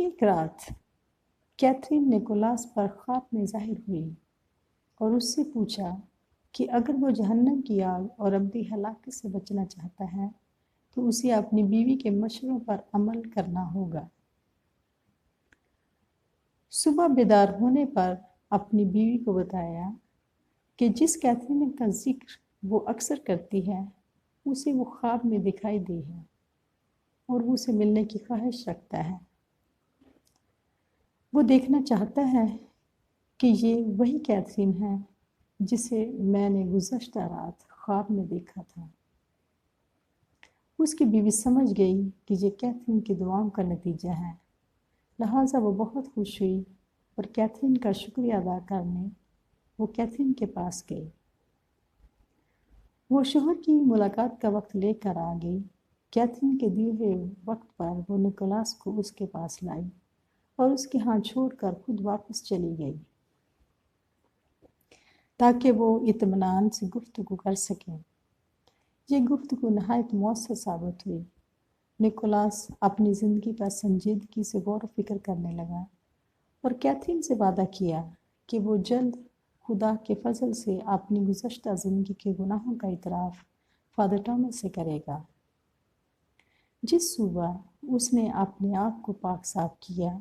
ایک رات Catherine Nicholas پر خواب میں ظاہر ہوئی اور اس سے پوچھا کہ اگر وہ جہنم کی آگ اور ابدی ہلاکت سے بچنا چاہتا ہے تو اسے اپنی بیوی کے مشوروں پر عمل کرنا ہوگا۔ صبح بیدار ہونے پر اپنی بیوی کو بتایا کہ جس کیتھرین کا ذکر وہ اکثر کرتی ہے اسے وہ خواب میں دکھائی دی ہے اور وہ اسے ملنے کی خواہش رکھتا ہے۔ وہ دیکھنا چاہتا ہے کہ یہ وہی کیتھرین ہے جسے میں نے گزشتہ رات خواب میں دیکھا تھا۔ اس کی بیوی سمجھ گئی کہ یہ کیتھرین کی دعاؤں کا نتیجہ ہے، لہٰذا وہ بہت خوش ہوئی اور کیتھرین کا شکریہ ادا کرنے وہ کیتھرین کے پاس گئی۔ وہ شوہر کی ملاقات کا وقت لے کر آ گئی۔ کیتھرین کے دیے ہوئے وقت پر وہ نکولاس کو اس کے پاس لائی اور اس کے ہاں چھوڑ کر خود واپس چلی گئی تاکہ وہ اطمینان سے گفتگو کر سکیں۔ یہ گفتگو نہایت مؤثر ثابت ہوئی۔ نکولاس اپنی زندگی پر سنجیدگی سے غور و فکر کرنے لگا اور کیتھرین سے وعدہ کیا کہ وہ جلد خدا کے فضل سے اپنی گزشتہ زندگی کے گناہوں کا اعتراف فادر ٹامس سے کرے گا۔ جس صبح اس نے اپنے آپ کو پاک صاف کیا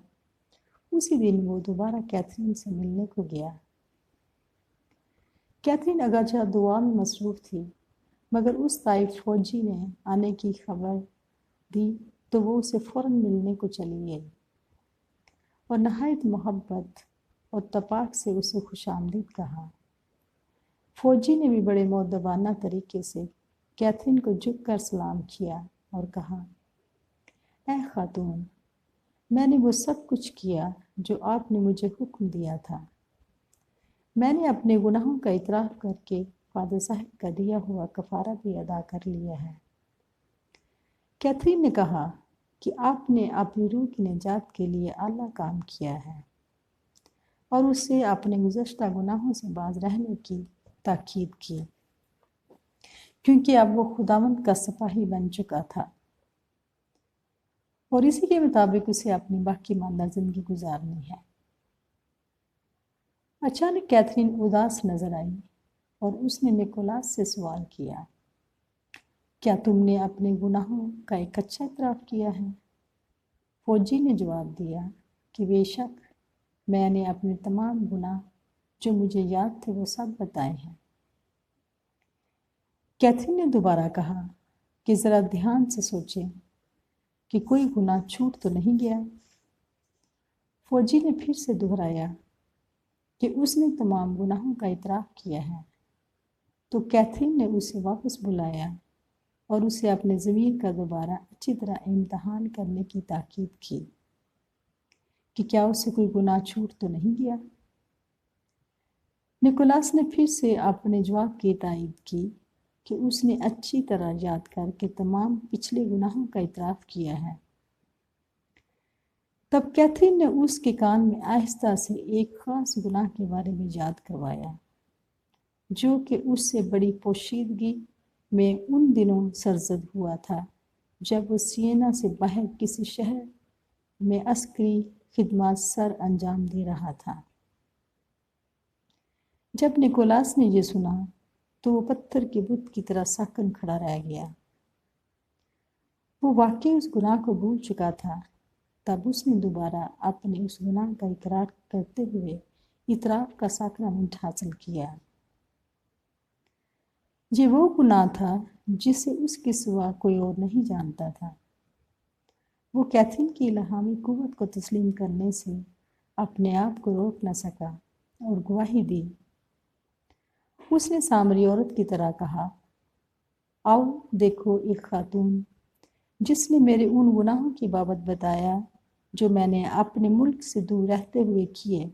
اسی دن وہ دوبارہ کیتھرین سے ملنے کو گیا۔ کیتھرین اگرچہ دعا میں مصروف تھی مگر اس طائف فوجی نے آنے کی خبر دی تو وہ اسے فوراً ملنے کو چلی گئی اور نہایت محبت اور تپاک سے اسے خوش آمدید کہا۔ فوجی نے بھی بڑے مؤدبانہ طریقے سے کیتھرین کو جھک کر سلام کیا اور کہا، اے خاتون، میں نے وہ سب کچھ کیا جو آپ نے مجھے حکم دیا تھا۔ میں نے اپنے گناہوں کا اعتراف کر کے فادر صاحب کا دیا ہوا کفارہ بھی ادا کر لیا ہے۔ کیتھرین نے کہا کہ آپ نے اپنی روح کی نجات کے لیے اعلیٰ کام کیا ہے اور اس سے اپنے گزشتہ گناہوں سے باز رہنے کی تاکید کی کیونکہ اب وہ خداوند کا سپاہی بن چکا تھا اور اسی کے مطابق اسے اپنی باقی ماندہ زندگی گزارنی ہے۔ اچانک کیتھرین اداس نظر آئی اور اس نے نکولاس سے سوال کیا، کیا تم نے اپنے گناہوں کا ایک اچھا اعتراف کیا ہے؟ فوجی نے جواب دیا کہ بے شک میں نے اپنے تمام گناہ جو مجھے یاد تھے وہ سب بتائے ہیں۔ کیتھرین نے دوبارہ کہا کہ ذرا دھیان سے سوچیں کہ کوئی گناہ چھوٹ تو نہیں گیا۔ فوجی نے پھر سے دہرایا کہ اس نے تمام گناہوں کا اعتراف کیا ہے، تو کیتھرین نے اسے واپس بلایا اور اسے اپنے ضمیر کا دوبارہ اچھی طرح امتحان کرنے کی تاکید کی کہ کیا اسے کوئی گناہ چھوٹ تو نہیں گیا۔ نکولاس نے پھر سے اپنے جواب کی تائید کی کہ اس نے اچھی طرح یاد کر کے تمام پچھلے گناہوں کا اعتراف کیا ہے۔ تب کیتھرین نے اس کے کان میں آہستہ سے ایک خاص گناہ کے بارے میں یاد کروایا جو کہ اس سے بڑی پوشیدگی میں ان دنوں سرزد ہوا تھا جب وہ سینا سے باہر کسی شہر میں عسکری خدمات سر انجام دے رہا تھا۔ جب نکولاس نے یہ سنا تو وہ پتھر کے بت کی طرح ساکن کھڑا رہ گیا۔ وہ واقعی اس گناہ کو بھول چکا تھا۔ تب اس نے دوبارہ اپنے اس گناہ کا اقرار کرتے ہوئے اعتراف کا ساکرامنٹ حاصل کیا۔ یہ وہ گناہ تھا جسے اس کے سوا کوئی اور نہیں جانتا تھا۔ وہ کیتھرین کی الہامی قوت کو تسلیم کرنے سے اپنے آپ کو روک نہ سکا اور گواہی دی۔ اس نے سامری عورت کی طرح کہا، آؤ دیکھو ایک خاتون جس نے میرے ان گناہوں کی بابت بتایا جو میں نے اپنے ملک سے دور رہتے ہوئے کیے۔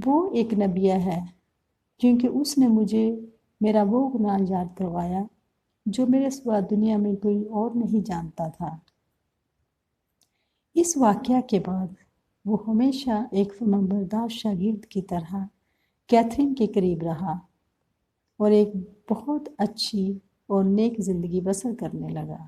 وہ ایک نبیہ ہے کیونکہ اس نے مجھے میرا وہ گناہ یاد کروایا جو میرے سوا دنیا میں کوئی اور نہیں جانتا تھا۔ اس واقعہ کے بعد وہ ہمیشہ ایک فرمانبردار شاگرد کی طرح کیتھرین کے قریب رہا اور ایک بہت اچھی اور نیک زندگی بسر کرنے لگا۔